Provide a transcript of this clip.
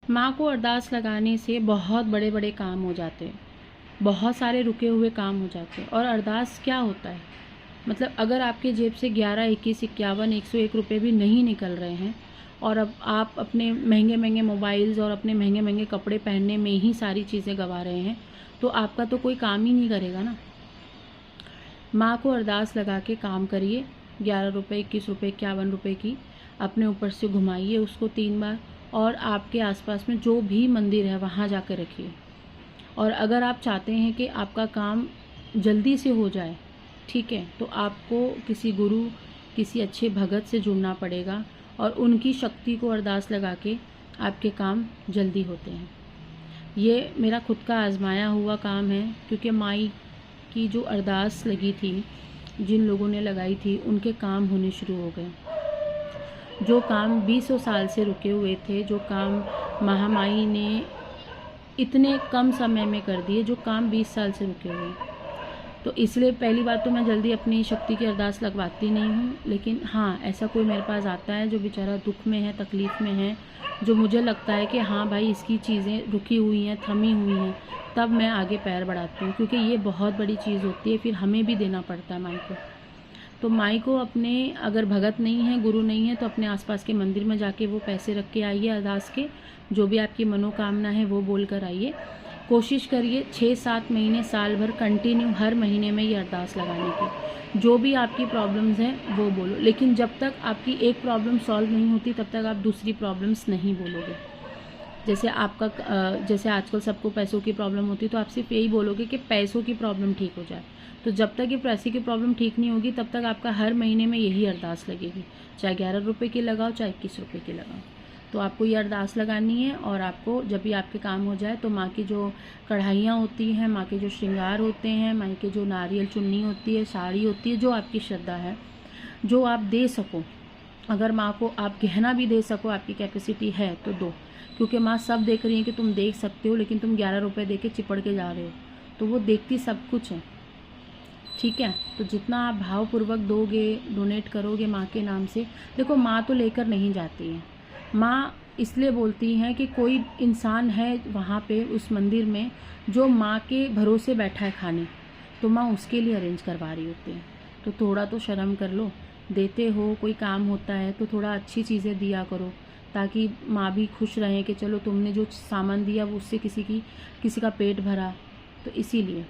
माँ को अरदास लगाने से बहुत बड़े बड़े काम हो जाते हैं, बहुत सारे रुके हुए काम हो जाते हैं। और अरदास क्या होता है, मतलब अगर आपके जेब से 11, 21, 51, 101 रुपये भी नहीं निकल रहे हैं और अब आप अपने महंगे महंगे मोबाइल्स और अपने महंगे महंगे कपड़े पहनने में ही सारी चीज़ें गंवा रहे हैं, तो आपका तो कोई काम ही नहीं करेगा ना। माँ को अरदास लगा के काम करिए। 11 रुपये, 21 रुपये, 51 रुपये की अपने ऊपर से घुमाइए उसको 3 बार, और आपके आसपास में जो भी मंदिर है वहाँ जाकर रखिए। और अगर आप चाहते हैं कि आपका काम जल्दी से हो जाए, ठीक है, तो आपको किसी गुरु, किसी अच्छे भगत से जुड़ना पड़ेगा और उनकी शक्ति को अरदास लगा के आपके काम जल्दी होते हैं। ये मेरा खुद का आजमाया हुआ काम है, क्योंकि माई की जो अरदास लगी थी, जिन लोगों ने लगाई थी, उनके काम होने शुरू हो गए। जो काम 20 साल से रुके हुए थे, जो काम महामाई ने इतने कम समय में कर दिए, जो काम 20 साल से रुके हुए। तो इसलिए पहली बात तो मैं जल्दी अपनी शक्ति की अरदास लगवाती नहीं हूँ, लेकिन हाँ, ऐसा कोई मेरे पास आता है जो बेचारा दुख में है, तकलीफ़ में है, जो मुझे लगता है कि हाँ भाई इसकी चीज़ें रुकी हुई हैं, थमी हुई हैं, तब मैं आगे पैर बढ़ाती हूँ, क्योंकि ये बहुत बड़ी चीज़ होती है, फिर हमें भी देना पड़ता है माई को। तो माई को अपने, अगर भगत नहीं है, गुरु नहीं है, तो अपने आसपास के मंदिर में जाके वो पैसे रख के आइए अरदास के, जो भी आपकी मनोकामना है वो बोल कर आइए। कोशिश करिए 6-7 महीने, साल भर कंटिन्यू हर महीने में ये अरदास लगाने की। जो भी आपकी प्रॉब्लम्स हैं वो बोलो, लेकिन जब तक आपकी एक प्रॉब्लम सॉल्व नहीं होती तब तक आप दूसरी प्रॉब्लम्स नहीं बोलोगे। जैसे आजकल सबको पैसों की प्रॉब्लम होती है, तो आप सिर्फ यही बोलोगे कि पैसों की प्रॉब्लम ठीक हो जाए। तो जब तक ये पैसे की प्रॉब्लम ठीक नहीं होगी तब तक आपका हर महीने में यही अरदास लगेगी, चाहे 11 रुपये की लगाओ, चाहे 21 रुपये की लगाओ। तो आपको ये अरदास लगानी है, और आपको जब भी आपके काम हो जाए तो माँ की जो कढ़ाइयाँ होती हैं, माँ के जो श्रृंगार होते हैं, माँ के जो नारियल चुन्नी होती है, साड़ी होती है, जो आपकी श्रद्धा है, जो आप दे सको, अगर माँ को आप गहना भी दे सको, आपकी कैपेसिटी है तो दो, क्योंकि माँ सब देख रही है कि तुम देख सकते हो, लेकिन तुम 11 रुपये दे के चिपड़ के जा रहे हो, तो वो देखती सब कुछ है, ठीक है। तो जितना आप भावपूर्वक दोगे, डोनेट करोगे माँ के नाम से, देखो माँ तो लेकर नहीं जाती है, माँ इसलिए बोलती हैं कि कोई इंसान है वहाँ पे उस मंदिर में जो माँ के भरोसे बैठा है खाने, तो माँ उसके लिए अरेंज करवा रही होती है। तो थोड़ा तो शर्म कर लो, देते हो, कोई काम होता है तो थोड़ा अच्छी चीज़ें दिया करो, ताकि माँ भी खुश रहें कि चलो तुमने जो सामान दिया वो उससे किसी का पेट भरा। तो इसीलिए